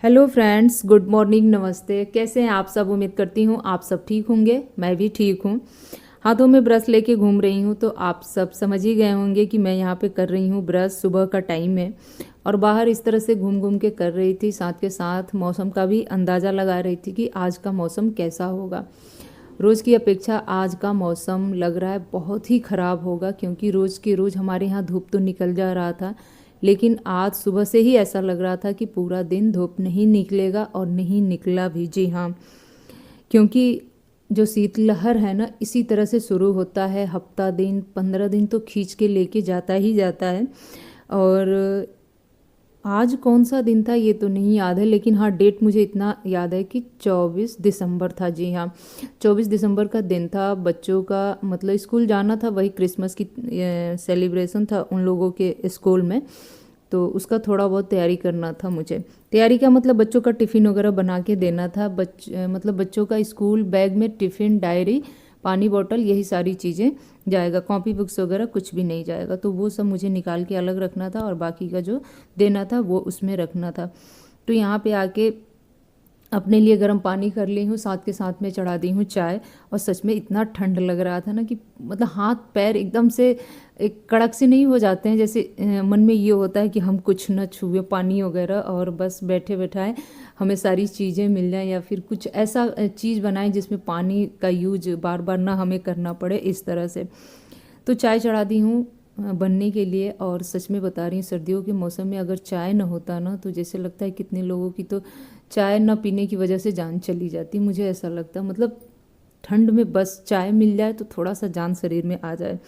Hello friends, good morning, नमस्ते। कैसे हैं आप सब? उम्मीद करती हूँ आप सब ठीक होंगे। मैं भी ठीक हूँ। हाथों में ब्रश लेके घूम रही हूँ, तो आप सब समझ ही गए होंगे कि मैं यहाँ पे कर रही हूँ ब्रश। सुबह का टाइम है और बाहर इस तरह से घूम घूम के कर रही थी। साथ के साथ मौसम का भी अंदाज़ा लगा रही थी कि आज का मौसम कैसा होगा। रोज़ की अपेक्षा आज का मौसम लग रहा है बहुत ही ख़राब होगा, क्योंकि रोज़ के रोज़ हमारे यहाँ धूप तो निकल जा रहा था, लेकिन आज सुबह से ही ऐसा लग रहा था कि पूरा दिन धूप नहीं निकलेगा, और नहीं निकला भी। जी हाँ, क्योंकि जो शीतलहर है ना, इसी तरह से शुरू होता है। हफ्ता दिन 15 दिन तो खींच के लेके जाता ही जाता है। और आज कौन सा दिन था ये तो नहीं याद है, लेकिन हाँ, डेट मुझे इतना याद है कि 24 दिसंबर था। जी हाँ, 24 दिसंबर का दिन था। बच्चों का मतलब स्कूल जाना था, वही क्रिसमस की सेलिब्रेशन था उन लोगों के स्कूल में। तो उसका थोड़ा बहुत तैयारी करना था मुझे। तैयारी का मतलब बच्चों का टिफ़िन वगैरह बना के देना था। मतलब बच्चों का स्कूल बैग में टिफ़िन, डायरी, पानी बॉटल, यही सारी चीज़ें जाएगा। कॉपी बुक्स वगैरह कुछ भी नहीं जाएगा। तो वो सब मुझे निकाल के अलग रखना था, और बाकी का जो देना था वो उसमें रखना था। तो यहाँ पे आके अपने लिए गर्म पानी कर ली हूँ, साथ के साथ में चढ़ा दी हूँ चाय। और सच में इतना ठंड लग रहा था ना कि मतलब हाथ पैर एकदम से एक कड़क से नहीं हो जाते हैं, जैसे मन में ये होता है कि हम कुछ न छुए पानी वगैरह, और बस बैठे बैठाए हमें सारी चीज़ें मिल जाएं, या फिर कुछ ऐसा चीज़ बनाएं जिसमें पानी का यूज बार बार ना हमें करना पड़े, इस तरह से। तो चाय चढ़ा दी हूँ बनने के लिए। और सच में बता रही हूँ, सर्दियों के मौसम में अगर चाय ना होता ना, तो जैसे लगता है कितने लोगों की तो चाय ना पीने की वजह से जान चली जाती। मुझे ऐसा लगता, मतलब ठंड में बस चाय मिल जाए तो थोड़ा सा जान शरीर में आ जाए।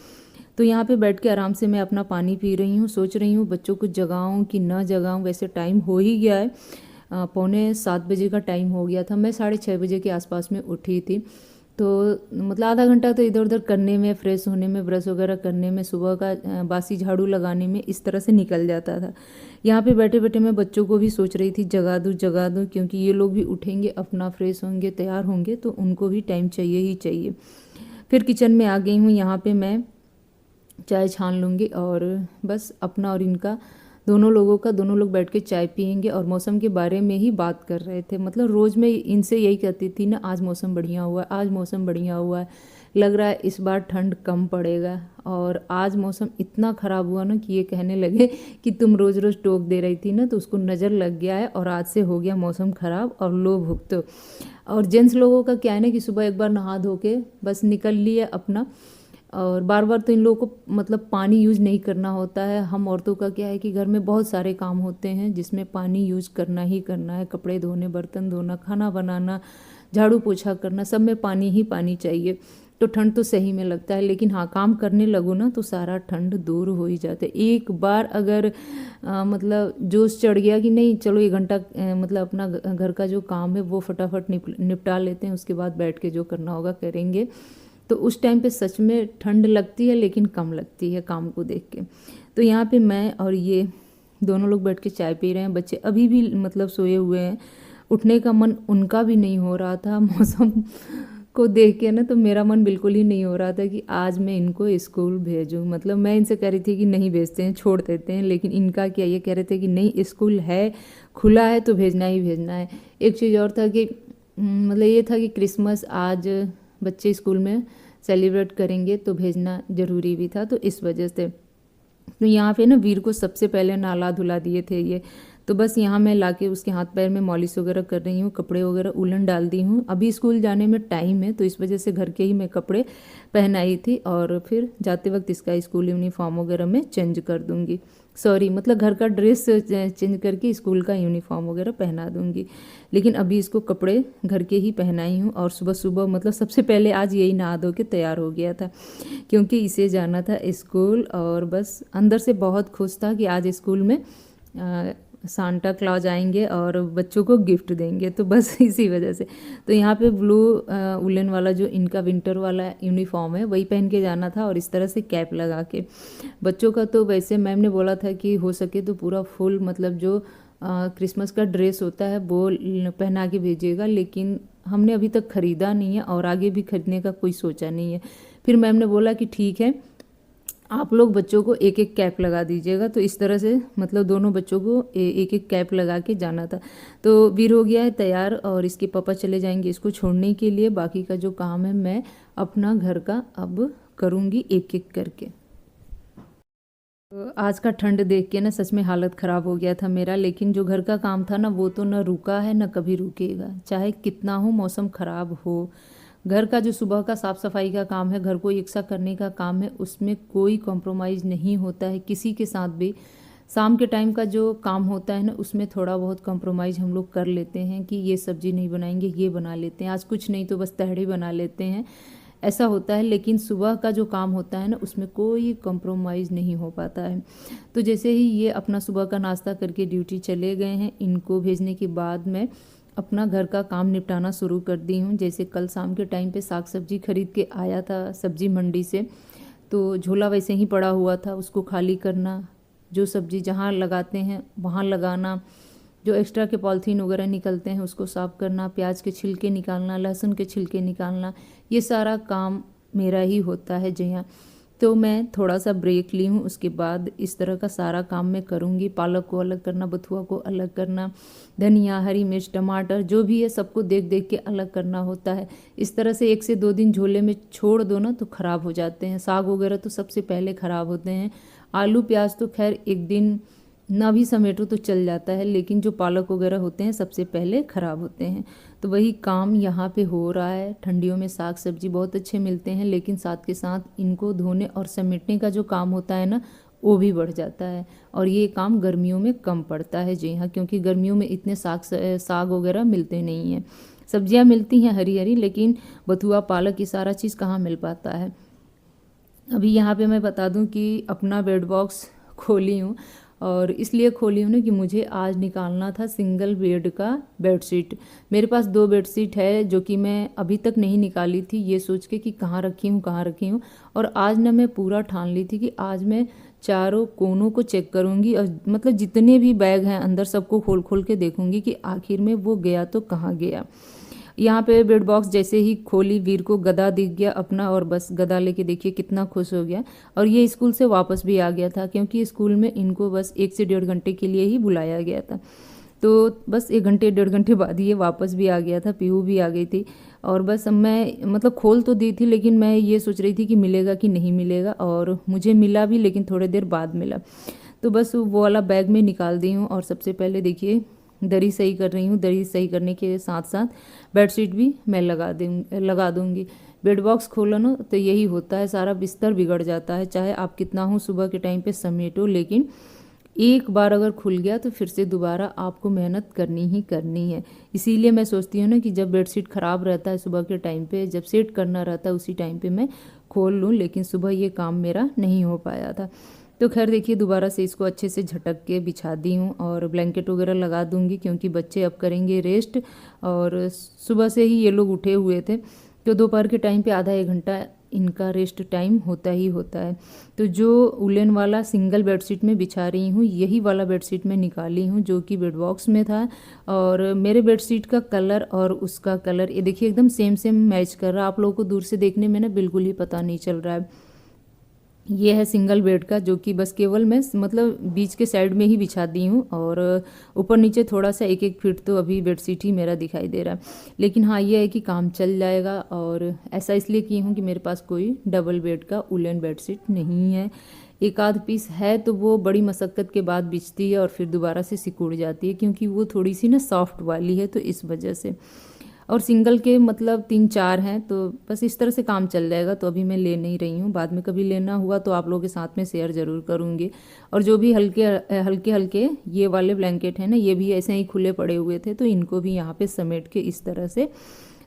तो यहाँ पे बैठ के आराम से मैं अपना पानी पी रही हूँ। सोच रही हूँ बच्चों को जगाऊँ कि ना जगाऊँ। वैसे टाइम हो ही गया है, 6:45 का टाइम हो गया था। मैं 6:30 के आसपास में उठी थी। तो मतलब आधा घंटा तो इधर उधर करने में, फ्रेश होने में, ब्रश वगैरह करने में, सुबह का बासी झाड़ू लगाने में, इस तरह से निकल जाता था। यहाँ पे बैठे बैठे मैं बच्चों को भी सोच रही थी जगा दूँ जगा दूँ, क्योंकि ये लोग भी उठेंगे, अपना फ्रेश होंगे, तैयार होंगे, तो उनको भी टाइम चाहिए ही चाहिए। फिर किचन में आ गई हूँ। यहाँ पे मैं चाय छान लूँगी, और बस अपना और इनका, दोनों लोग बैठ के चाय पियेंगे और मौसम के बारे में ही बात कर रहे थे। मतलब रोज़ मैं इनसे यही कहती थी ना, आज मौसम बढ़िया हुआ है, आज मौसम बढ़िया हुआ है, लग रहा है इस बार ठंड कम पड़ेगा। और आज मौसम इतना ख़राब हुआ ना कि ये कहने लगे कि तुम रोज़ रोज़ टोक दे रही थी ना, तो उसको नज़र लग गया है और आज से हो गया मौसम ख़राब और लो भुगतो। और जेंट्स लोगों का क्या है ना कि सुबह एक बार नहा धो के बस निकल लिए अपना, और बार बार तो इन लोगों को मतलब पानी यूज़ नहीं करना होता है। हम औरतों का क्या है कि घर में बहुत सारे काम होते हैं जिसमें पानी यूज़ करना ही करना है। कपड़े धोने, बर्तन धोना, खाना बनाना, झाड़ू पोछा करना, सब में पानी ही पानी चाहिए। तो ठंड तो सही में लगता है, लेकिन हाँ, काम करने लगो ना तो सारा ठंड दूर हो ही जाता है। एक बार अगर मतलब जोश चढ़ गया कि नहीं चलो ये घंटा मतलब अपना घर का जो काम है वो फटाफट निपटा लेते हैं, उसके बाद बैठ के जो करना होगा करेंगे, तो उस टाइम पे सच में ठंड लगती है, लेकिन कम लगती है काम को देख के। तो यहाँ पे मैं और ये दोनों लोग बैठ के चाय पी रहे हैं। बच्चे अभी भी मतलब सोए हुए हैं, उठने का मन उनका भी नहीं हो रहा था। मौसम को देख के ना तो मेरा मन बिल्कुल ही नहीं हो रहा था कि आज मैं इनको स्कूल भेजूँ। मतलब मैं इनसे कह रही थी कि नहीं भेजते हैं, छोड़ देते हैं, लेकिन इनका क्या, ये कह रहे थे कि नहीं स्कूल है, खुला है तो भेजना ही भेजना है। एक चीज़ और था कि मतलब ये था कि क्रिसमस आज बच्चे स्कूल में सेलिब्रेट करेंगे तो भेजना ज़रूरी भी था, तो इस वजह से। तो यहाँ पे ना वीर को सबसे पहले नहला धुला दिए थे ये। तो बस यहाँ मैं लाके उसके हाथ पैर में मॉलिश वगैरह कर रही हूँ, कपड़े वगैरह उलन डाल दी हूँ। अभी स्कूल जाने में टाइम है, तो इस वजह से घर के ही मैं कपड़े पहनाई थी, और फिर जाते वक्त इसका स्कूल यूनिफॉर्म वगैरह में चेंज कर दूँगी। सॉरी, मतलब घर का ड्रेस चेंज करके स्कूल का यूनिफॉर्म वगैरह पहना दूँगी। लेकिन अभी इसको कपड़े घर के ही पहनाई हूँ। और सुबह सुबह मतलब सबसे पहले आज यही नहा धो के तैयार हो गया था, क्योंकि इसे जाना था स्कूल। और बस अंदर से बहुत खुश था कि आज स्कूल में सांता क्लॉज आएंगे और बच्चों को गिफ्ट देंगे, तो बस इसी वजह से। तो यहाँ पे ब्लू उलन वाला जो इनका विंटर वाला यूनिफॉर्म है वही पहन के जाना था, और इस तरह से कैप लगा के। बच्चों का तो वैसे मैम ने बोला था कि हो सके तो पूरा फुल मतलब जो क्रिसमस का ड्रेस होता है वो पहना के भेजिएगा, लेकिन हमने अभी तक ख़रीदा नहीं है और आगे भी खरीदने का कोई सोचा नहीं है। फिर मैम ने बोला कि ठीक है, आप लोग बच्चों को एक एक कैप लगा दीजिएगा। तो इस तरह से मतलब दोनों बच्चों को एक एक कैप लगा के जाना था। तो वीर हो गया है तैयार और इसके पापा चले जाएंगे इसको छोड़ने के लिए। बाकी का जो काम है मैं अपना घर का अब करूँगी एक एक करके। तो आज का ठंड देख के ना सच में हालत ख़राब हो गया था मेरा, लेकिन जो घर का काम था ना वो तो ना रुका है ना कभी रुकेगा, चाहे कितना हो मौसम ख़राब हो। घर का जो सुबह का साफ़ सफाई का काम है, घर को यकसा करने का काम है, उसमें कोई कॉम्प्रोमाइज़ नहीं होता है किसी के साथ भी। शाम के टाइम का जो काम होता है ना उसमें थोड़ा बहुत कॉम्प्रोमाइज़ हम लोग कर लेते हैं कि ये सब्ज़ी नहीं बनाएंगे, ये बना लेते हैं, आज कुछ नहीं तो बस तहड़ी बना लेते हैं, ऐसा होता है। लेकिन सुबह का जो काम होता है ना उसमें कोई कॉम्प्रोमाइज़ नहीं हो पाता है। तो जैसे ही ये अपना सुबह का नाश्ता करके ड्यूटी चले गए हैं, इनको भेजने के बाद मैं अपना घर का काम निपटाना शुरू कर दी हूँ। जैसे कल शाम के टाइम पे साग सब्जी खरीद के आया था सब्जी मंडी से, तो झोला वैसे ही पड़ा हुआ था, उसको खाली करना, जो सब्जी जहाँ लगाते हैं वहाँ लगाना, जो एक्स्ट्रा के पॉलीथीन वगैरह निकलते हैं उसको साफ़ करना, प्याज के छिलके निकालना, लहसुन के छिलके निकालना, ये सारा काम मेरा ही होता है जी हाँ। तो मैं थोड़ा सा ब्रेक ली हूँ, उसके बाद इस तरह का सारा काम मैं करूँगी। पालक को अलग करना, बथुआ को अलग करना, धनिया, हरी मिर्च, टमाटर जो भी है सबको देख देख के अलग करना होता है। इस तरह से 1 से 2 दिन झोले में छोड़ दो ना तो ख़राब हो जाते हैं। साग वगैरह तो सबसे पहले ख़राब होते हैं। आलू प्याज तो खैर एक दिन ना भी समेटो तो चल जाता है, लेकिन जो पालक वगैरह होते हैं सबसे पहले ख़राब होते हैं। तो वही काम यहाँ पे हो रहा है। ठंडियों में साग सब्जी बहुत अच्छे मिलते हैं, लेकिन साथ के साथ इनको धोने और समेटने का जो काम होता है ना वो भी बढ़ जाता है, और ये काम गर्मियों में कम पड़ता है जी हाँ, क्योंकि गर्मियों में इतने साग वगैरह मिलते नहीं हैं। सब्जियाँ मिलती हैं हरी हरी, लेकिन बथुआ पालक ये सारा चीज़ कहाँ मिल पाता है। अभी यहाँ पे मैं बता दूँ कि अपना बेड बॉक्स खोली हूँ, और इसलिए खोली हूँ ना कि मुझे आज निकालना था सिंगल बेड का बेडशीट। मेरे पास 2 बेडशीट है जो कि मैं अभी तक नहीं निकाली थी, ये सोच के कि कहाँ रखी हूँ कहाँ रखी हूँ। और आज ना मैं पूरा ठान ली थी कि आज मैं चारों कोनों को चेक करूँगी, और मतलब जितने भी बैग हैं अंदर सबको खोल खोल के देखूँगी कि आखिर में वो गया तो कहाँ गया। यहाँ पे बेड बॉक्स जैसे ही खोली, वीर को गदा दिख गया अपना, और बस गदा लेके देखिए कितना खुश हो गया। और ये स्कूल से वापस भी आ गया था, क्योंकि स्कूल में इनको बस 1 से 1.5 घंटे के लिए ही बुलाया गया था। तो बस 1 घंटे 1.5 घंटे बाद ये वापस भी आ गया था, पीहू भी आ गई थी। और बस मैं मतलब खोल तो दी थी, लेकिन मैं ये सोच रही थी कि मिलेगा कि नहीं मिलेगा, और मुझे मिला भी, लेकिन थोड़ी देर बाद मिला। तो बस वो वाला बैग में निकाल दी हूँ, और सबसे पहले देखिए दरी सही कर रही हूँ। दरी सही करने के साथ साथ बेडशीट भी मैं लगा दूँगी। बेड बॉक्स खोलो ना तो यही होता है, सारा बिस्तर बिगड़ जाता है, चाहे आप कितना हो सुबह के टाइम पे समेटो, लेकिन एक बार अगर खुल गया तो फिर से दोबारा आपको मेहनत करनी ही करनी है। इसीलिए मैं सोचती हूँ ना कि जब बेडशीट ख़राब रहता है सुबह के टाइम पे, जब सेट करना रहता है उसी टाइम पे मैं खोल लूँ, लेकिन सुबह ये काम मेरा नहीं हो पाया था। तो खैर देखिए दोबारा से इसको अच्छे से झटक के बिछा दी हूँ, और ब्लैंकेट वगैरह लगा दूँगी, क्योंकि बच्चे अब करेंगे रेस्ट। और सुबह से ही ये लोग उठे हुए थे, तो दोपहर के टाइम पे आधा 1 घंटा इनका रेस्ट टाइम होता ही होता है। तो जो उलन वाला सिंगल बेडशीट में बिछा रही हूँ, यही वाला बेडशीट मैं निकाली हूँ जो कि बेड बॉक्स में था। और मेरे बेडशीट का कलर और उसका कलर ये देखिए एकदम सेम सेम मैच कर रहा है। आप लोगों को दूर से देखने में ना बिल्कुल ही पता नहीं चल रहा है। ये है सिंगल बेड का, जो कि बस केवल मैं मतलब बीच के साइड में ही बिछा दी हूँ, और ऊपर नीचे थोड़ा सा 1-1 फीट तो अभी बेडशीट ही मेरा दिखाई दे रहा है। लेकिन हाँ ये है कि काम चल जाएगा, और ऐसा इसलिए की हूँ कि मेरे पास कोई डबल बेड का उलन बेडशीट नहीं है। एक आध पीस है तो वो बड़ी मशक्क़त के बाद बिछती है और फिर दोबारा से सिकुड़ जाती है, क्योंकि वो थोड़ी सी ना सॉफ्ट वाली है, तो इस वजह से। और सिंगल के मतलब 3-4 हैं, तो बस इस तरह से काम चल जाएगा। तो अभी मैं ले नहीं रही हूँ, बाद में कभी लेना हुआ तो आप लोगों के साथ में शेयर ज़रूर करूँगी। और जो भी हल्के हल्के हल्के ये वाले ब्लैंकेट हैं ना, ये भी ऐसे ही खुले पड़े हुए थे, तो इनको भी यहाँ पे समेट के इस तरह से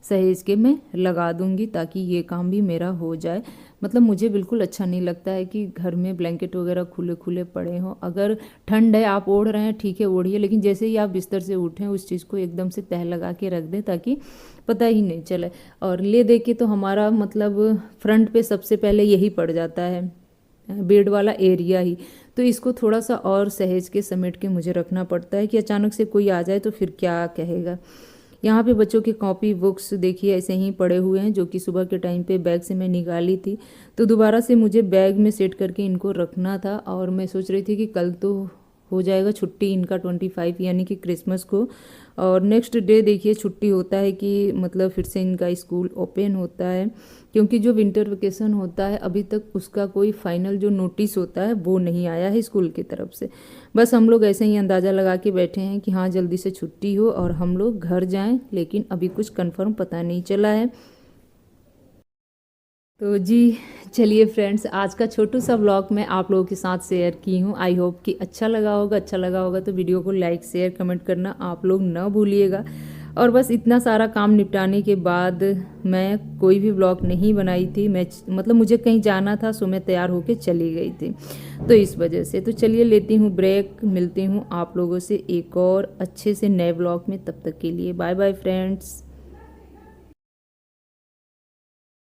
सहेज के मैं लगा दूंगी, ताकि ये काम भी मेरा हो जाए। मतलब मुझे बिल्कुल अच्छा नहीं लगता है कि घर में ब्लैंकेट वगैरह खुले खुले पड़े हों। अगर ठंड है आप ओढ़ रहे हैं ठीक है ओढ़िए, लेकिन जैसे ही आप बिस्तर से उठें उस चीज़ को एकदम से तह लगा के रख दें, ताकि पता ही नहीं चले। और ले दे के तो हमारा मतलब फ्रंट पे सबसे पहले यही पड़ जाता है, बेड वाला एरिया ही। तो इसको थोड़ा सा और सहेज के समेट के मुझे रखना पड़ता है, कि अचानक से कोई आ जाए तो फिर क्या कहेगा। यहाँ पे बच्चों की कॉपी बुक्स देखिए ऐसे ही पड़े हुए हैं, जो कि सुबह के टाइम पे बैग से मैं निकाली थी। तो दोबारा से मुझे बैग में सेट करके इनको रखना था, और मैं सोच रही थी कि कल तो हो जाएगा छुट्टी इनका 25 यानी कि क्रिसमस को, और नेक्स्ट डे देखिए छुट्टी होता है कि मतलब फिर से इनका स्कूल ओपन होता है। क्योंकि जो विंटर वेकेशन होता है अभी तक उसका कोई फाइनल जो नोटिस होता है वो नहीं आया है स्कूल की तरफ से। बस हम लोग ऐसे ही अंदाज़ा लगा के बैठे हैं कि हाँ जल्दी से छुट्टी हो और हम लोग घर जाएं, लेकिन अभी कुछ कंफर्म पता नहीं चला है। तो जी चलिए फ्रेंड्स, आज का छोटू सा व्लॉग मैं आप लोगों के साथ शेयर की हूँ। आई होप कि अच्छा लगा होगा। अच्छा लगा होगा तो वीडियो को लाइक शेयर कमेंट करना आप लोग न भूलिएगा। और बस इतना सारा काम निपटाने के बाद मैं कोई भी व्लॉग नहीं बनाई थी। मैं मतलब मुझे कहीं जाना था, सो मैं तैयार होके चली गई थी, तो इस वजह से। तो चलिए लेती हूँ ब्रेक, मिलती हूँ आप लोगों से एक और अच्छे से नए व्लॉग में। तब तक के लिए बाय बाय फ्रेंड्स।